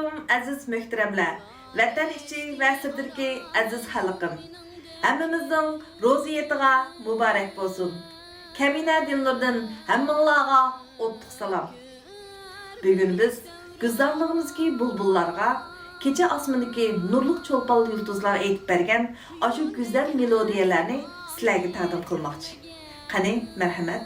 alaykum aziz muhtaramlar, vatan ichi va sirtdagi aziz xalqim. Hammamizning ro'ziyatiga muborak bo'lsin. Kamina dinlardan hammanglarga o'tliq salom. Bugun biz go'zalligimizdagi bulbullarga, kecha osmondagi nurli cho'lpon yulduzlar aytib bergan ashu go'zal melodiyalarni sizlarga taqdim qilmoqchi. Qani, marhamat.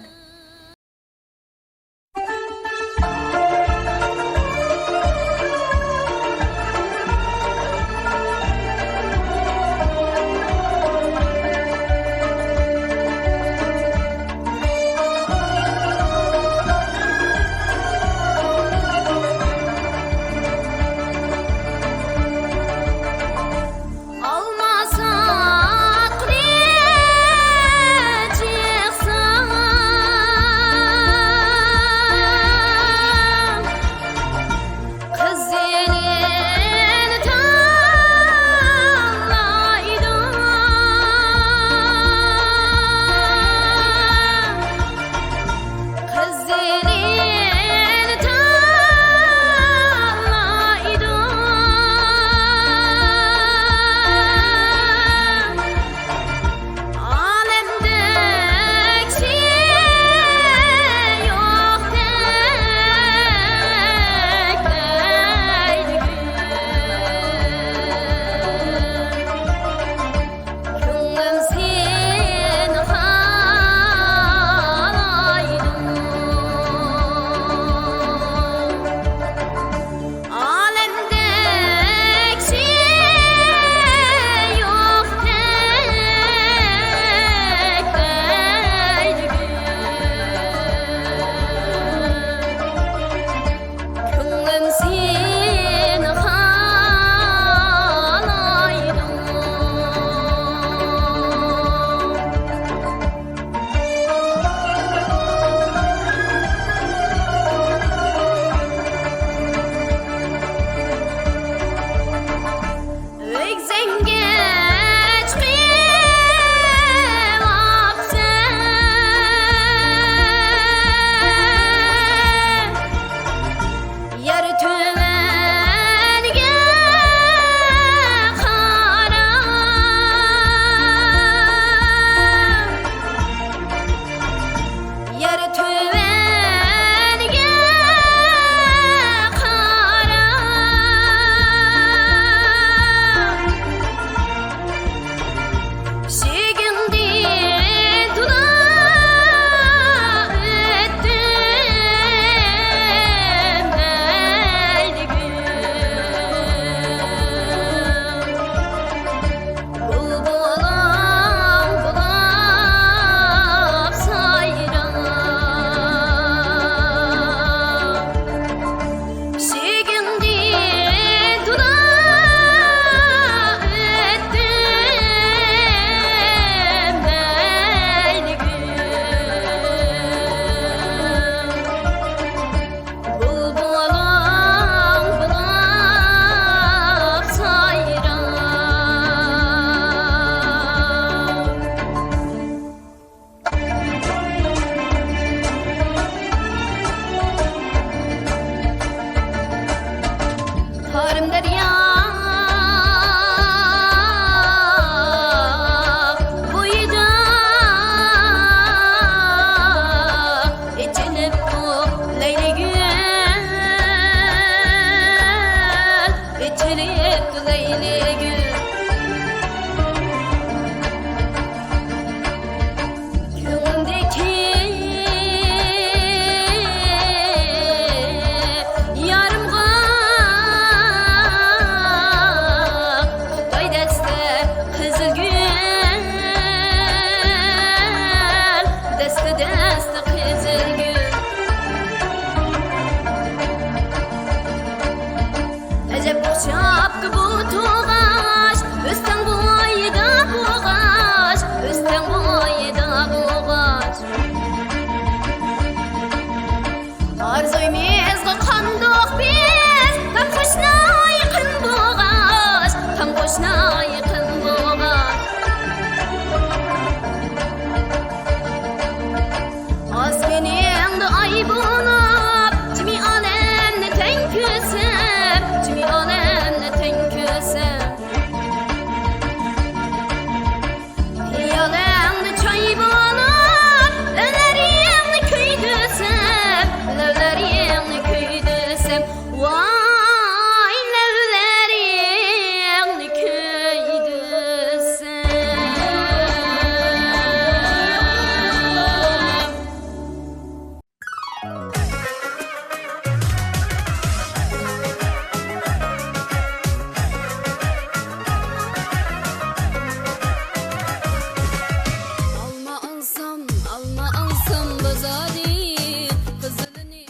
Kimi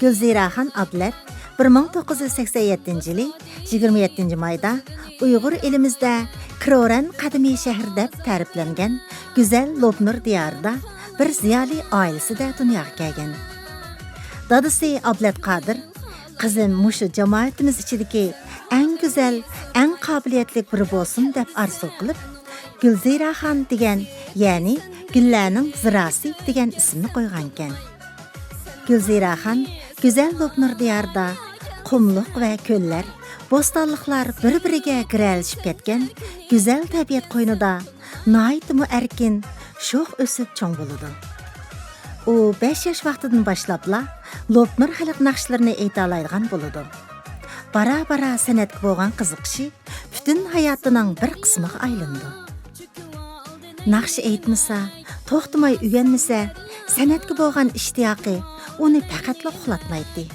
Gülziraxon Ablat 1987 yılı 27 mayda Uyghur elimizde Kroran qadimiy shahar deb ta'riflangan güzel Lobnur diyarida bir ziyoli oilasida dunyoga kelgan. Dadasi Ablat Qodir qizim mushu jamoatimiz ichidagi eng go'zal, eng qobiliyatli biri bo'lsin deb arzu qilib, Gulziraxon degan, ya'ni gullarning zirasi degan ismni qo'ygan ekan. Gulziraxon go'zal Lobnur diyorida qumliq va ko'llar, bo'stonliqlar bir-biriga kiralishib ketgan go'zal tabiat qo'ynida noyitmi erkin, sho'x o'sib cho'ng bo'ladi. U 5 yosh vaqtidan boshlabla Lobnur xalq naqshlarini ayta oladigan bo'ladi. Bara-bara san'atga bo'lgan qiziqishi butun hayotining bir qismiga aylandi. Naqsh aytmasa, to'xtamay o'rganmasa, san'atga bo'lgan ishtiyoqi uni faqatla uxlatmaydi.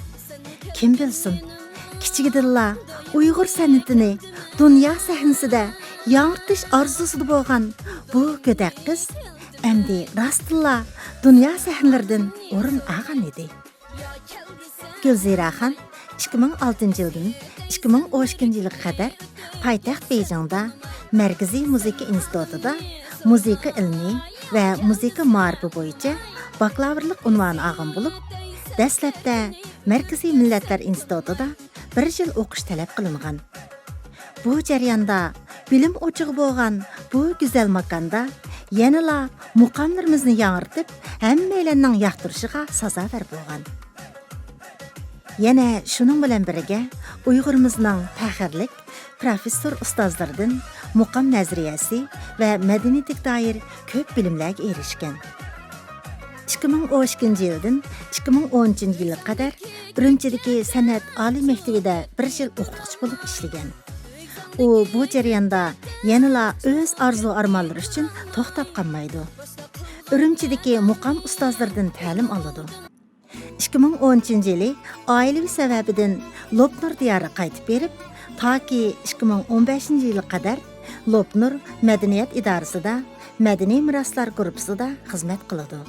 Kim bilsin, kichigidilla Uyg'ur san'atini dunyo sahnasida yangritish orzusida bo'lgan bu go'dak qiz endi rostilla dunyo sahnalaridan o'rin olgan edi. Gulziraxon 2006 yildan 2012 yilga qadar poytaxt Beyjingda Markaziy muzika institutida muzika ilmi va muzika ma'rifi bo'yicha bakalavrlik unvoni olgan bo'lib, dastlabda Markaziy Millatlar institutida 1 yil o'qish talab qilingan. Bu jarayonda bilim o'chig'i bo'lgan bu go'zal makonda yanala muqomlarimizni yangiritib, hammalarning yoqtirishiga sazovor bo'lgan. Yana shuning bilan birga Uyg'urimizning faxrlik professor ustozlaridan muqom nazariyasi va madaniyatga doir ko'p bilimlarga erishgan. 2012 yildan 2010 yilga qadar Urumchidagi san'at oliy maktabida 1 yil o'qituvchi bo'lib ishlagan. U bu jarayonda yanala o'z orzu-armonlari uchun to'xtab qolmaydi. Urumchidagi muqom ustozlardan ta'lim oladi. 2010 yili oilaviy sababdan Lobnur diyoriga qaytib berib, toki 2015 yilga qadar Lobnur madaniyat idorasida madaniy meroslar guruhida xizmat qiladi.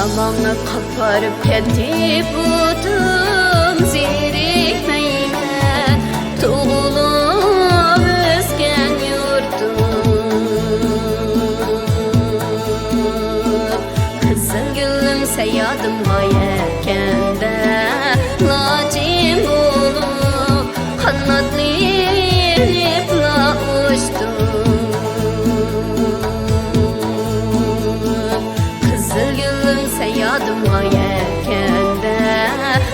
Amanı kaparıp ketip udum zirikmeyme Tuğulup özgen yurdum Kızıl gülüm seyadım ayerkende Lacim bulup kanatlayıp la uçtum Yadım ayerkende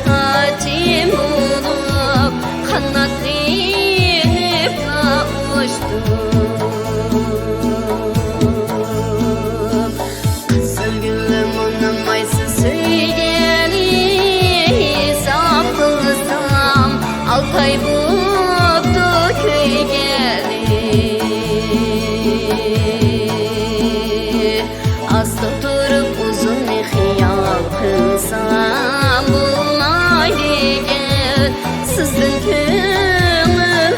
acım olup kanatlayıp da uçtum Kızıl gülüm onun maysı söyleyeni hesap kılsam Altay buldu köy gelir Aslı durup uzun kılsam bulmaydı gel Sizin kömür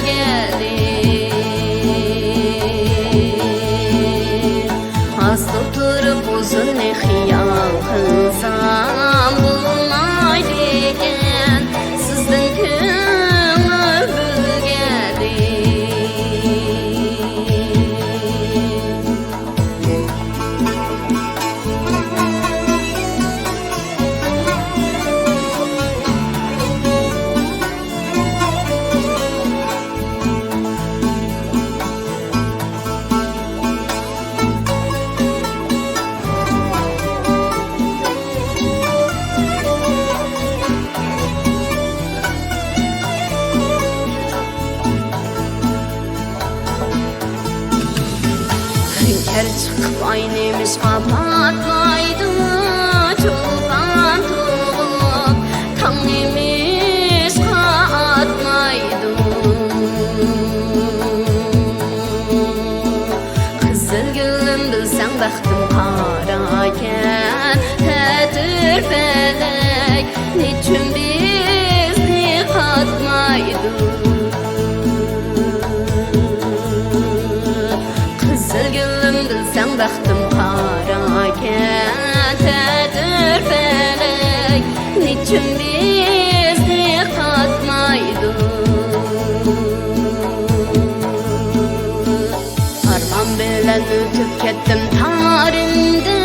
gelir Hasta oturup uzun hıyal kılsam bulmaydı gel Sizin kömür gelir Hünkar çıkıp aynıymış kapatmaydı Çolpan tuğup ben ötüp kettim tarimde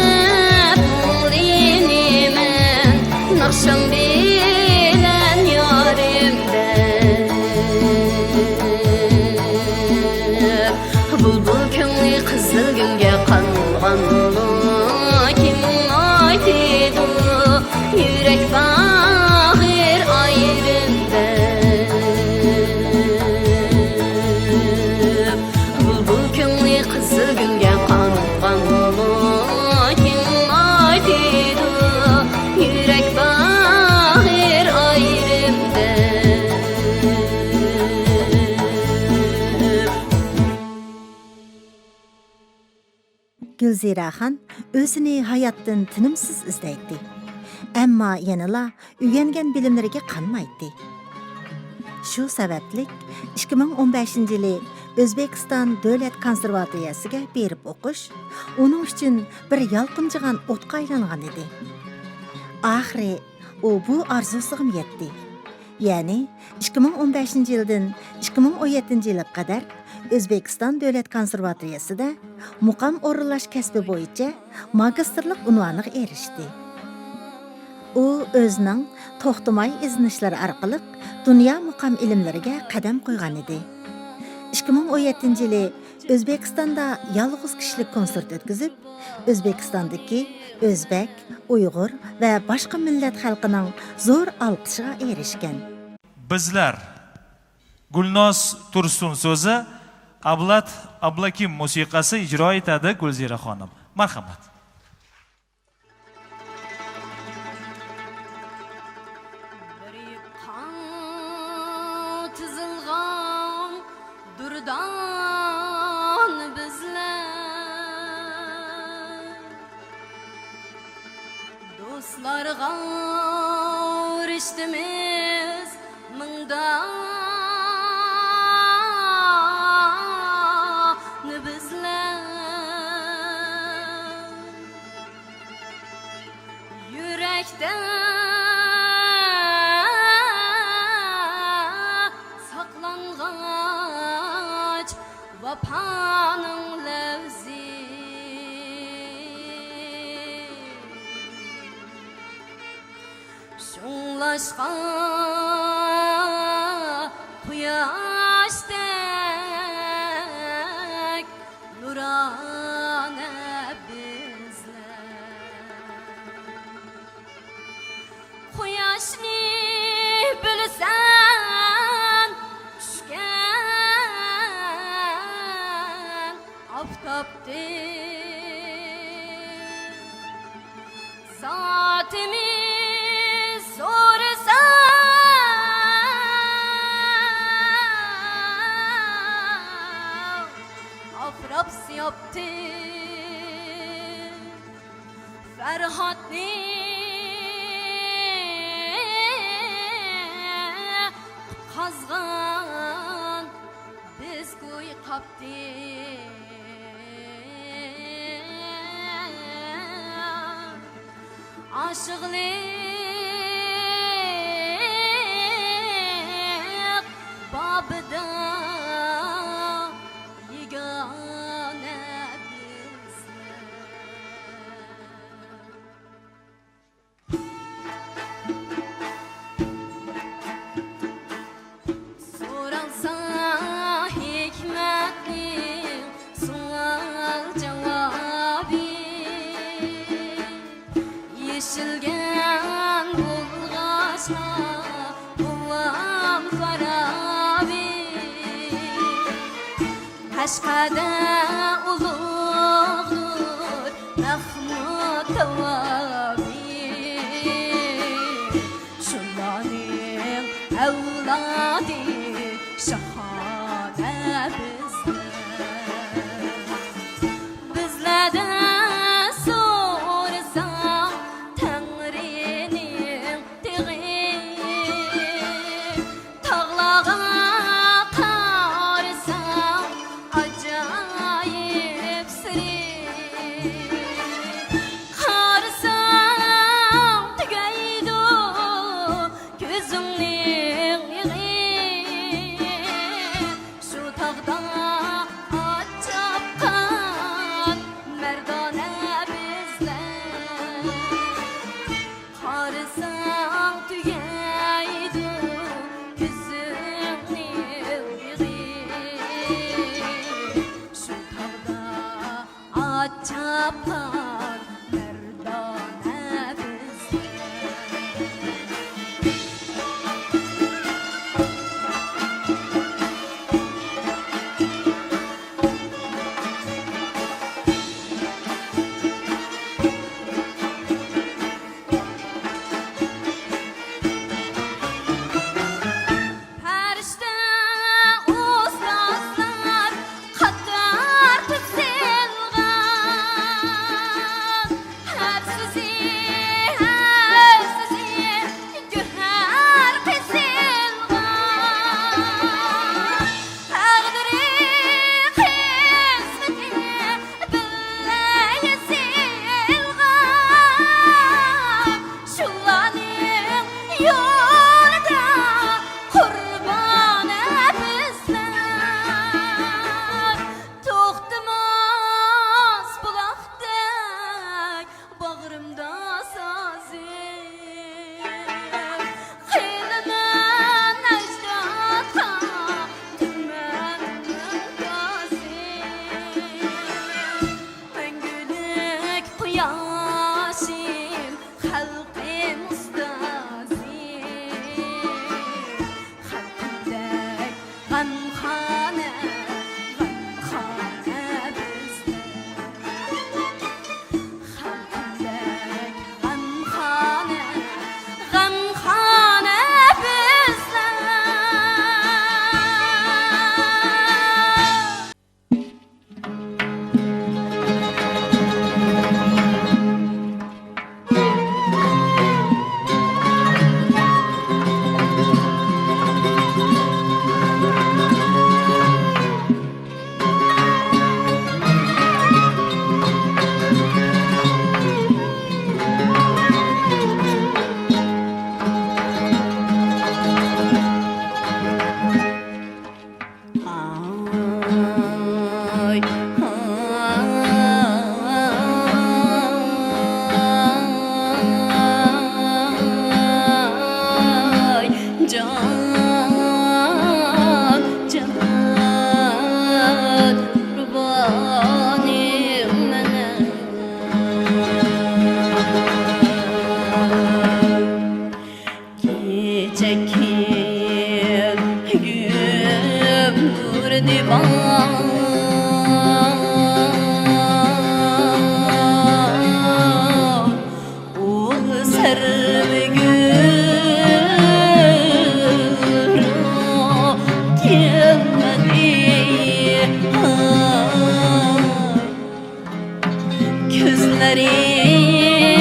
bulinimen nakşam bilen yarimde bulbul köngli kızıl gülge kalganlı kim aytıydı yürek bağır ayrımda bulbul köngli kızıl gülge kalganlı kim aytıydı yürek bağır ayrımda Gülziraxan özünü hayatdan tinimsiz izleydi. Amma yanıla üyengen bilimleriga qanmaydi. Şu sebeplik 2015-yılı Özbekistan Dövlet Konservatoriyasiga berip okuş, onun için bir yalqınjıgan otqa aylangan edi. Ahiri o bu arzusigim yetdi. Yani 2015-yıldan 2017-yıla kadar Özbekistan Dövlet Konservatoriyasida muqam o'rinlash kasbi bo'yicha magistrlik unvoniga erishdi. U o'zining to'xtamay izlanishlari orqali dunyo muqam ilmlariga qadam qo'ygan edi. 2017-yili O'zbekistonda yolg'iz kishilik konsert o'tkazib, O'zbekistondagi O'zbek, Uyg'ur va boshqa millat xalqining zo'r olqishiga erishgan. Bizlar Gulnoz Tursun so'zi, Ablat Ablakim musiqasi ijro etadi Gulzira xonim. Marhamat. Tızılgan durdan bizler dostlarga eriştimiz mыңdan bizler yürekte saklangaç vapanın levzi şunlaşka kuyaştek nurane bizler kuyaşni bilsen düşken aftaptir zatimiz sorsan afraps yaptı Ferhatni kazgan biz kuy kaptı aşıklık babıda yegane bizler soralsa hikmetli sual cevabı yeşilgen bulgaçla bulam farabi Haşkada ulug'dur Mahmud Tavabi Şunların evladı şahane bizler bizlerden sorsam Tengri'nin tig'i tağlağa qarsam acayip siri qarsam tugaydu ko'zimning yig'i shu tog'da tapar merdane bizden. Perişte ustazlar kadar tüzelgan. Hepsizi güher kesilgan. Taqdiri qismeti billa yesilgan. Şullaning yolida qurbon bizlar. To'xtamas buloqdek bag'rimda sozim. Qilaman ajdodga tuman mumtozim. Mangulik quyoshim, xalqim ustozim. Xalqimdek g'amxona bizlar. Xalqimdek g'amxona bizlar. Ay, ay, can kurbanım mene. Geceki gümbür divan. O sermegür gelmedi. Gözlerim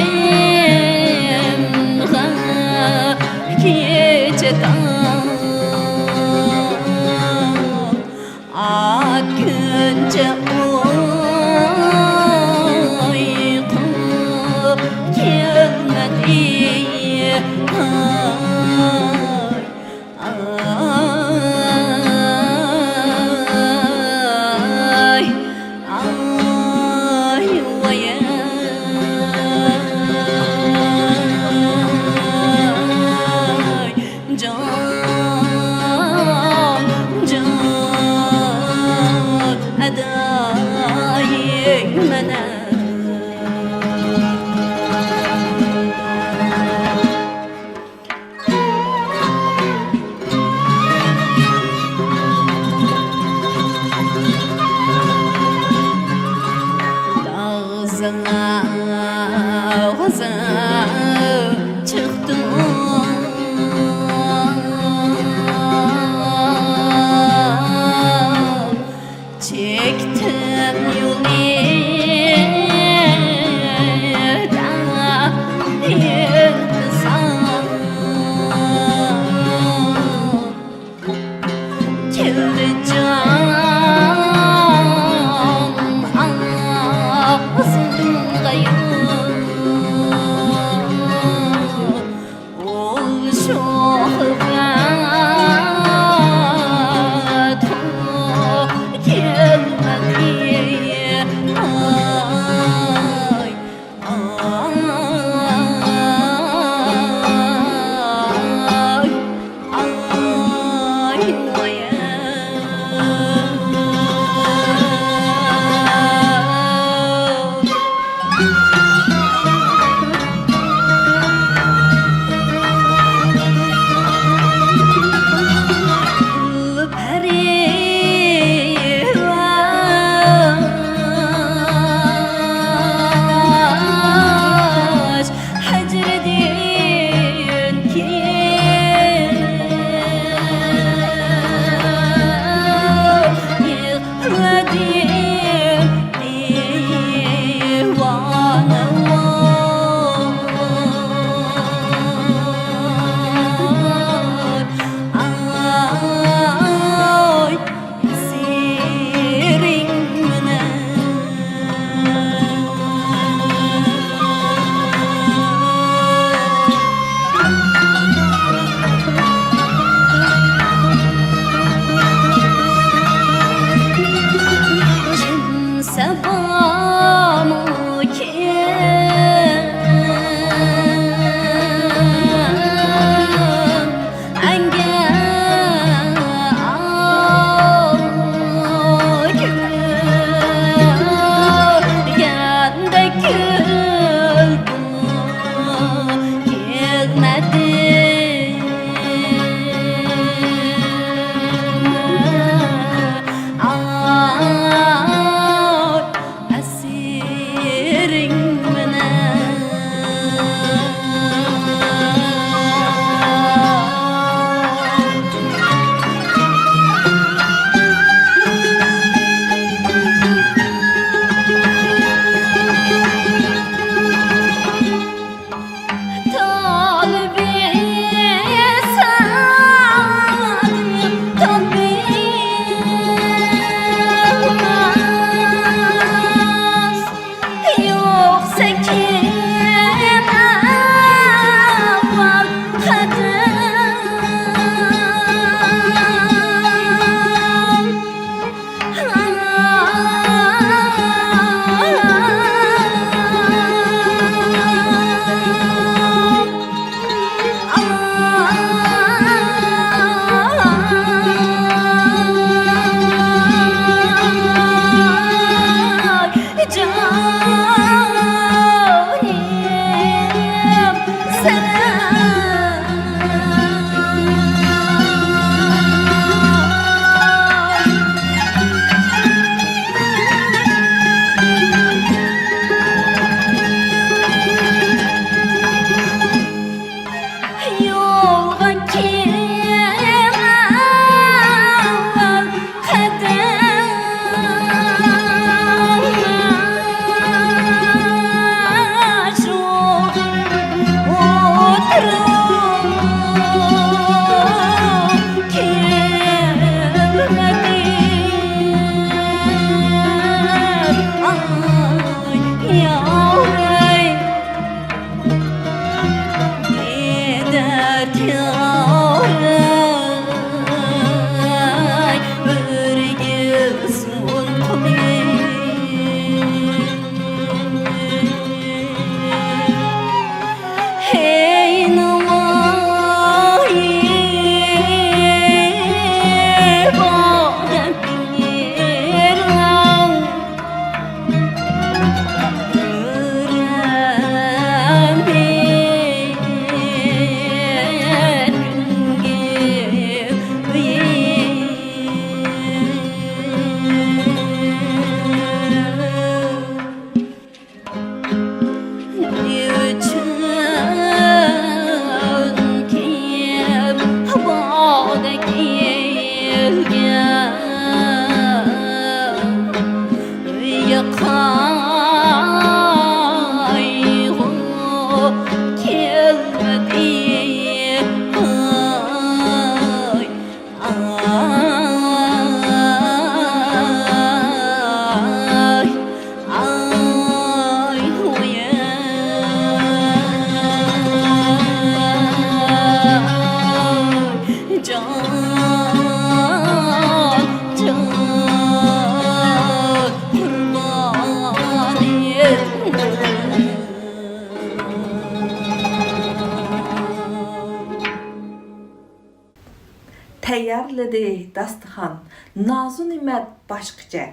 geceden akınca uyku gelmedi. Ay, ay, vay. Ay, ay, ay, hazırladı dastıxan, nazu nimet başqaça.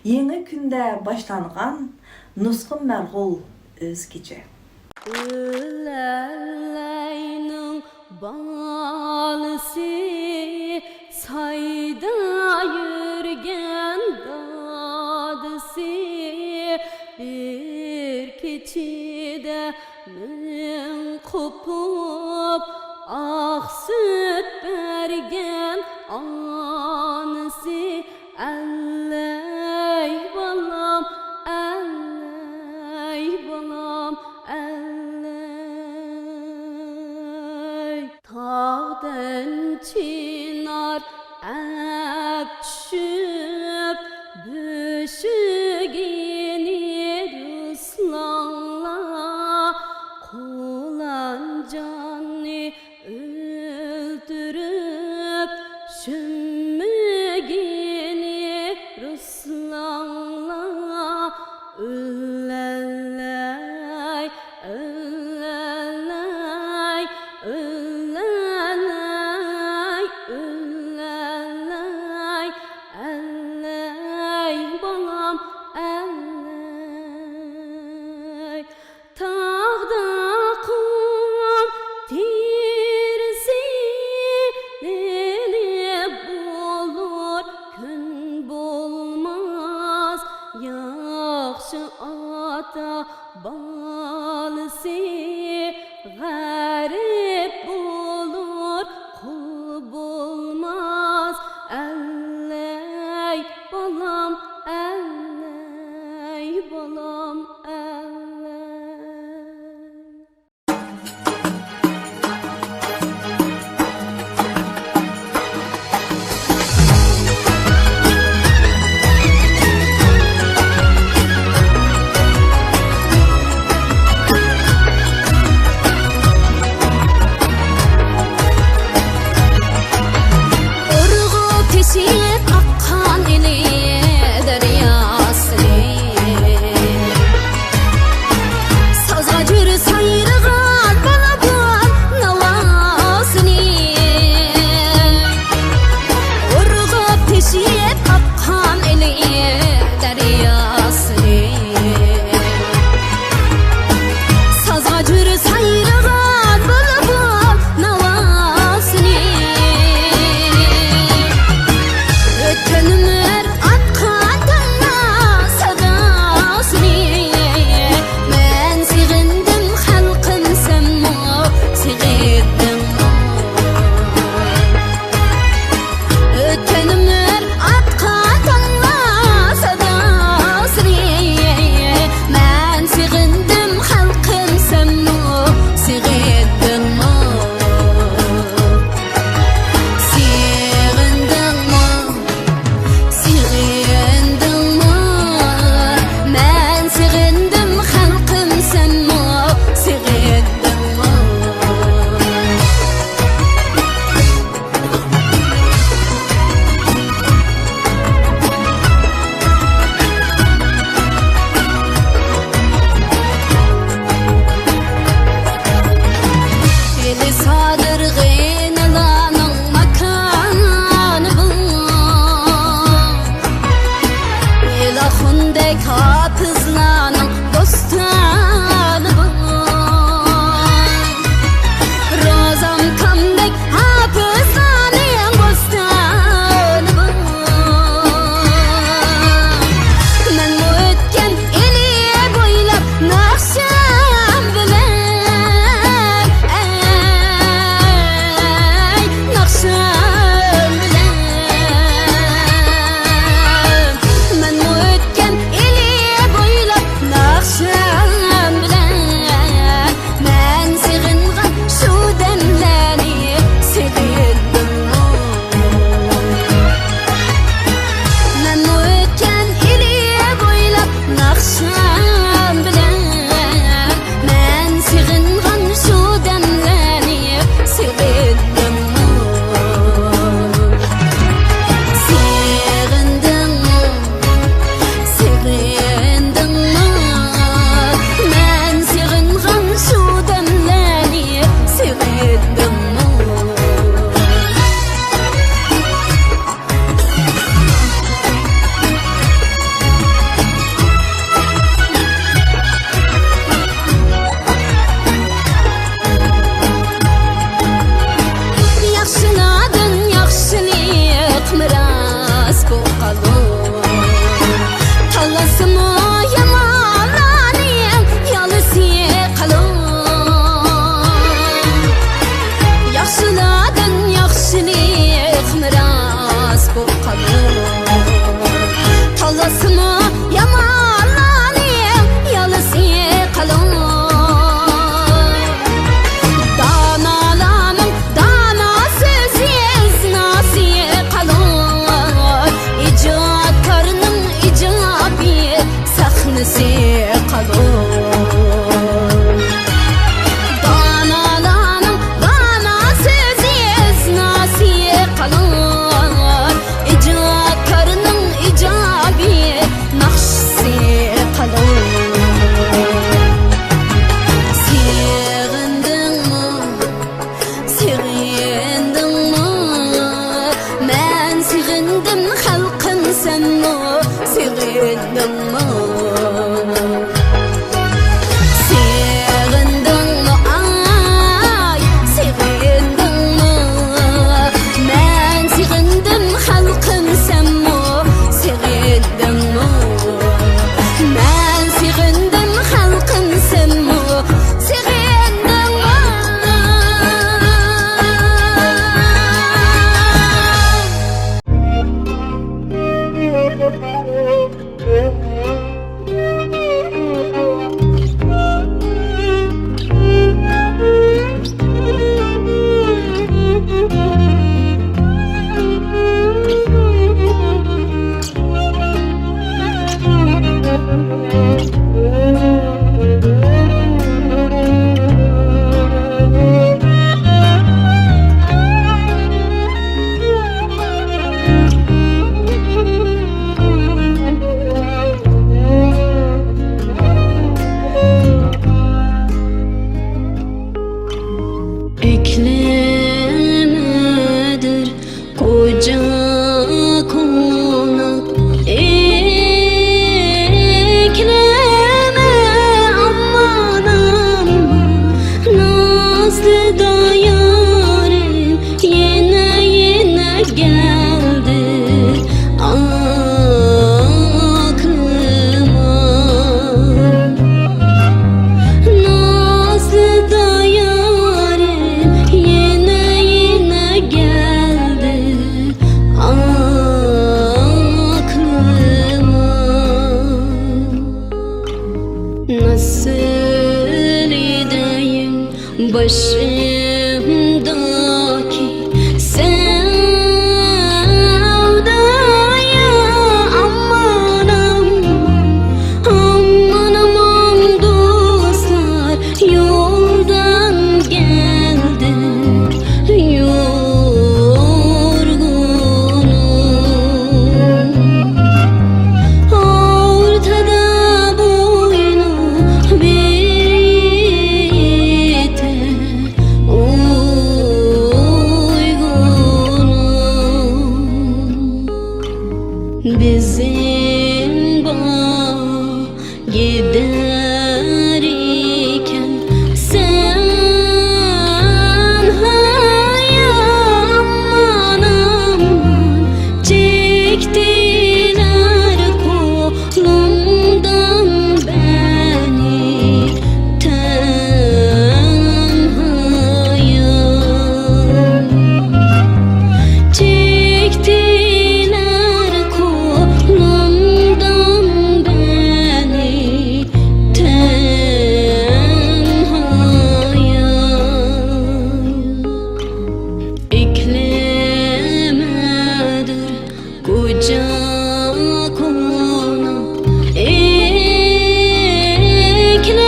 Yeni günde başlanğan, nusqun mərğul özgece. Üleleynin balısı sayda yürgen dadısı bir keçide min kopup ah süt bergen anısı elley balam elley balam elley tağdan çınar ep düşüp büşügini ruslanla kulan canı öldürüp şümmügini ruslanla Ölleley, ölleley, ölleley, ölleley, elley balam elley. Tağda kum tirsi lili bulur gün bulmaz yaxşı ata balısı garip bulur kul bulmaz elley balam elley balam elley. bu kalır Talasımı yamanlarım yalısı kalır Yaxşıladın yaxşılık miras bu kalır Talasımı yamanlarım yalısı kalır Danalanın dana sözü nası kalır İcatkarının icabi sahnesi kalır Danalanın dana sözü nası kalır İcatkarının icabi nakşisi kalır Seğindin mi? Seğindin mi? Ben seğindim halkın sen mi? Seğindin mi? Seğindin mi? Ay seğindin mi? Ben seğindim halkın sen mi? Seğindin mi? Ben seğindim halkın sen mi? Seğindin mi? Eklemedir koca konak Ekleme aman aman Nazlı da yarim yine yine geldi aklıma Nazlı da yarim yine yine geldi aklıma Nasıl edeyim başımdaki sevdaya aman aman Aman aman dostlar yoldan geldim yorgunum Ortada boynu bir yiğite uygunum Bizim bağ giderken sen hayır aman aman Çektiler kolumdan beni tenhaya Çektiler kolumdan beni tenhaya Eklemedir koca konak Ekleme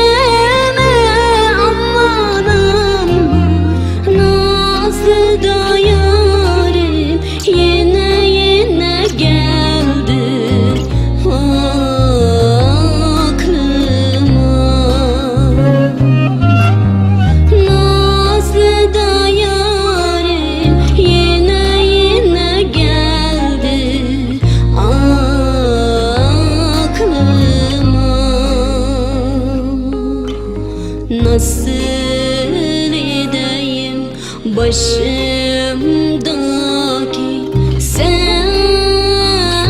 aman aman Nazlı da yarim yine yine geldi aklıma Nazlı da yarim yine yine geldi aklıma Nasıl edeyim başımdaki sevdaya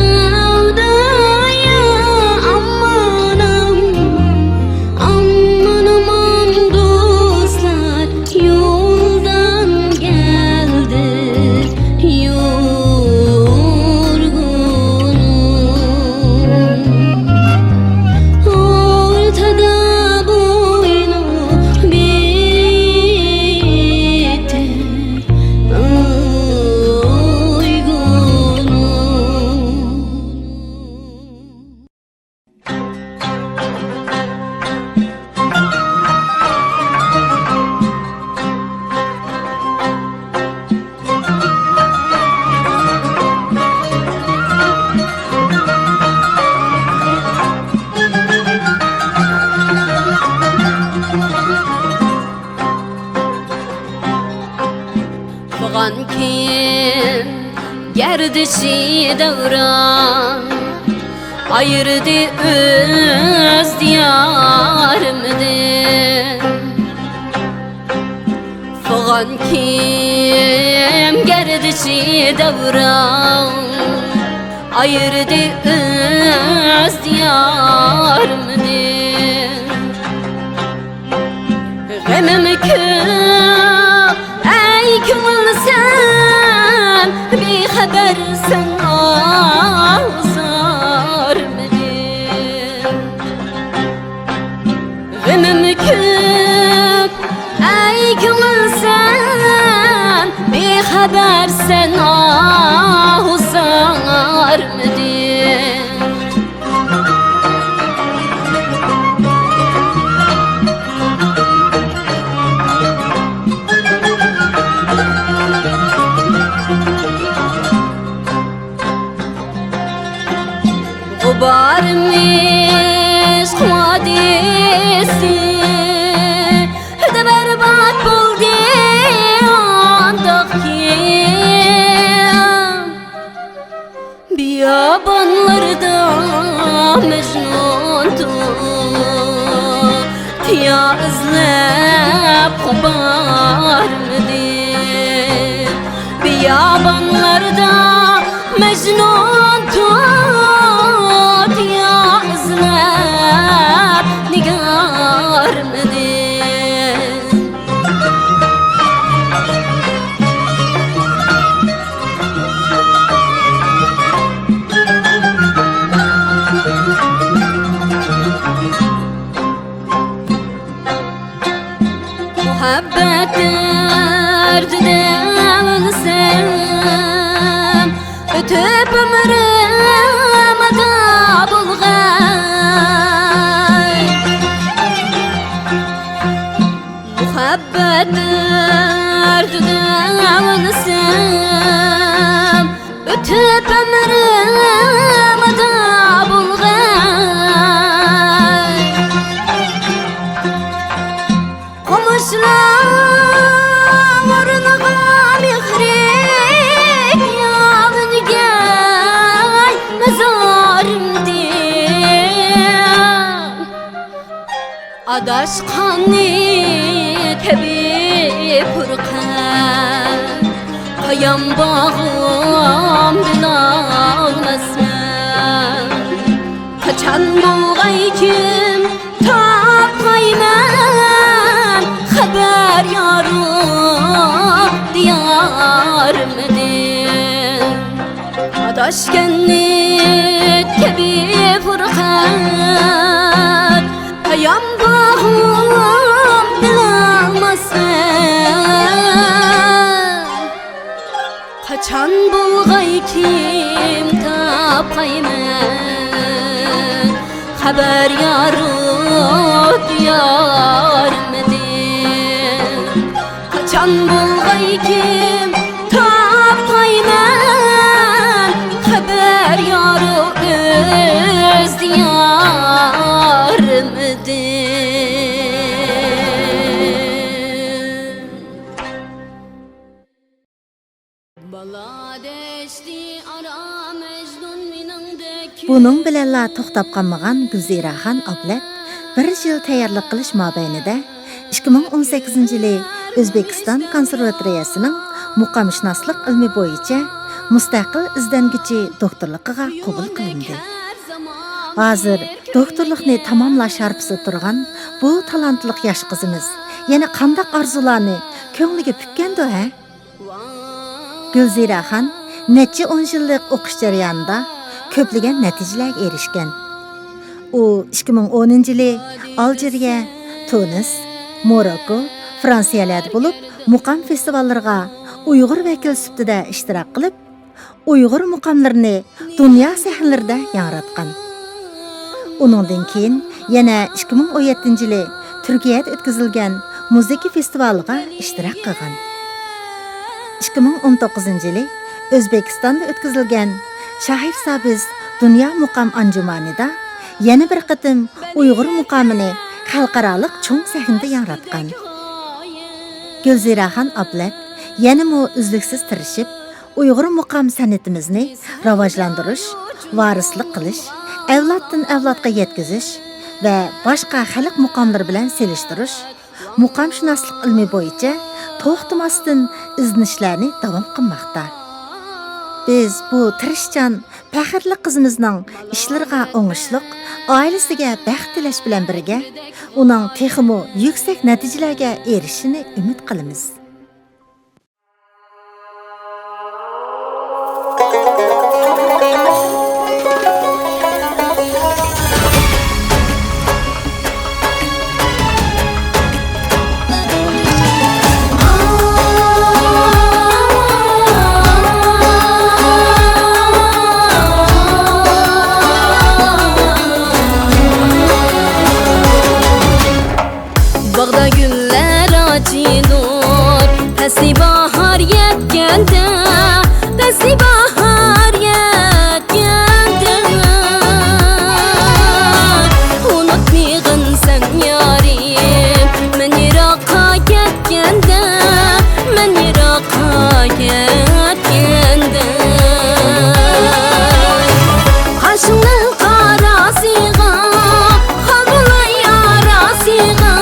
gerdişi devran ayırdı öz diyarımdan. Fıgan kim gerdişi devran ayırdı öz diyarımdan. Gemim köp ey kömül sen bir haber sen azar mıdır? Gemim köp ey kömül sen bir haber sen azar mıdır? Barmış kuadesi de berbat buldu andaki biyabanlarda mecnundu tiya izlep kubarmıdı biyabanlarda mecnundu nigar mıdır? Muhabbet derdine ölsem ötüp ömrüm ada bulgar. Muhabbet derdine ölsem ötüp ömrüm ada bulgar. Komuşlar ornağa mihrik yağın gel mezarım diye adaşkanı tebi purkan kayam bağım dinalmasın kaçan buğay kim tapayman haber yarı diyar mıdır? Adaşkenni tebi fırkan kayam bağım dinalmasın kaçan buğay kim tapayman haber yarı diyar mıdır? Kaçan buğay kim tapayman haber yarı öz diyar mıdır? Baladeşti ara mecnun minindeki Bunun bilenla to'xtab qolmagan Gulziraxon Ablat bir yil tayyorlik qilish mobaynida 2018-yili O'zbekiston konservatoriyasining muqamshunoslik ilmi bo'yicha mustaqil izlanguchi doktorligiga qabul qilindi. Hozir doktorlikni tamomlash arifasida turgan bu talantli yosh qizimiz yana qanday orzularni ko'ngliga pukkan-da, ha? Gulziraxon necha 10 yillik o'qish jarayonida ko'plagan natijalarga erishgan. U 2010-yili Aljeriya, Tunis, Moroko, Fransiyalarda bo'lib, muqam festivallariga Uyg'ur vakil sifatida ishtirok qilib, Uyg'ur muqamlarini dunyo sahnalarida yangratgan. Uningdan keyin yana 2017-yili Turkiyada o'tkazilgan muzika festivaliga ishtirok qilgan. 2019-yili O'zbekistonda o'tkazilgan Shahif Sabiz Dunyo muqam anjumanida yana bir qatim Uyg'ur muqamini xalqaroliq cho'ng sahnada yangratgan. Gulziraxon Ablat yana uzluksiz tirishib, Uyghur muqam san'atimizni rivojlantirish, varislik qilish, avloddan avlodga yetkazish va boshqa xalq muqamlari bilan selishtirish, muqamshunoslik ilmi bo'yicha to'xtamasdan izlanishlarni davom qilmoqda. Biz bu tirishchan, faxrli qizimizning ishlariga o'ngishliq, oilasiga baxt tilash bilan birga, uning texmo yuksak natijalarga erishishini umid qilamiz. Bağda güller açılır, pesi bahar yetkende, pesi bahar yetkende. Unutmayın sen yarim, men yiraka yetkende, men yiraka yetkende. Kaşının karasıga, kalbulay arasıga.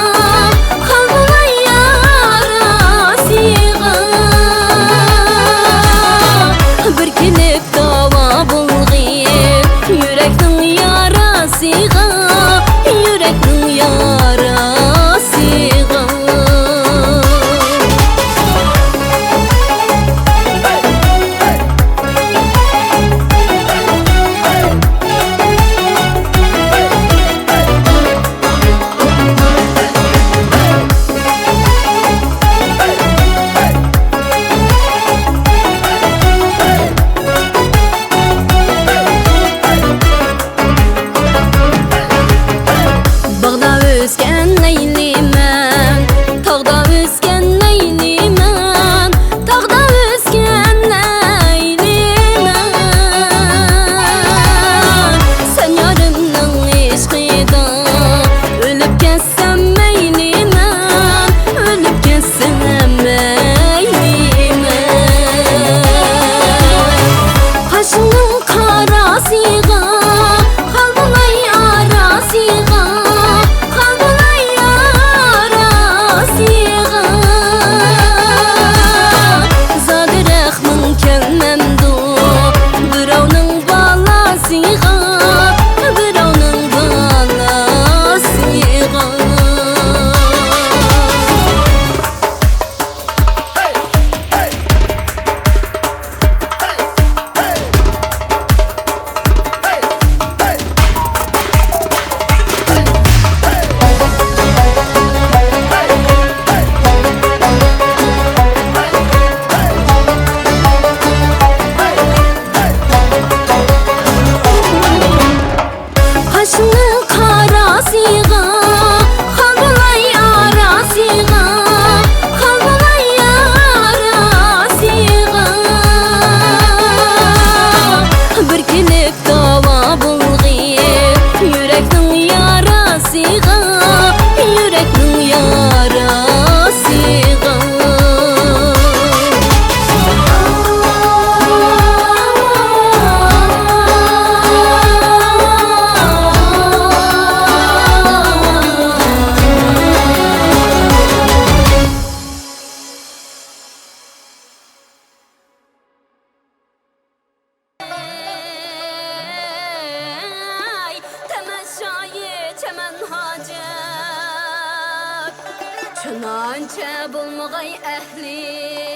Çınança bulmağay ehli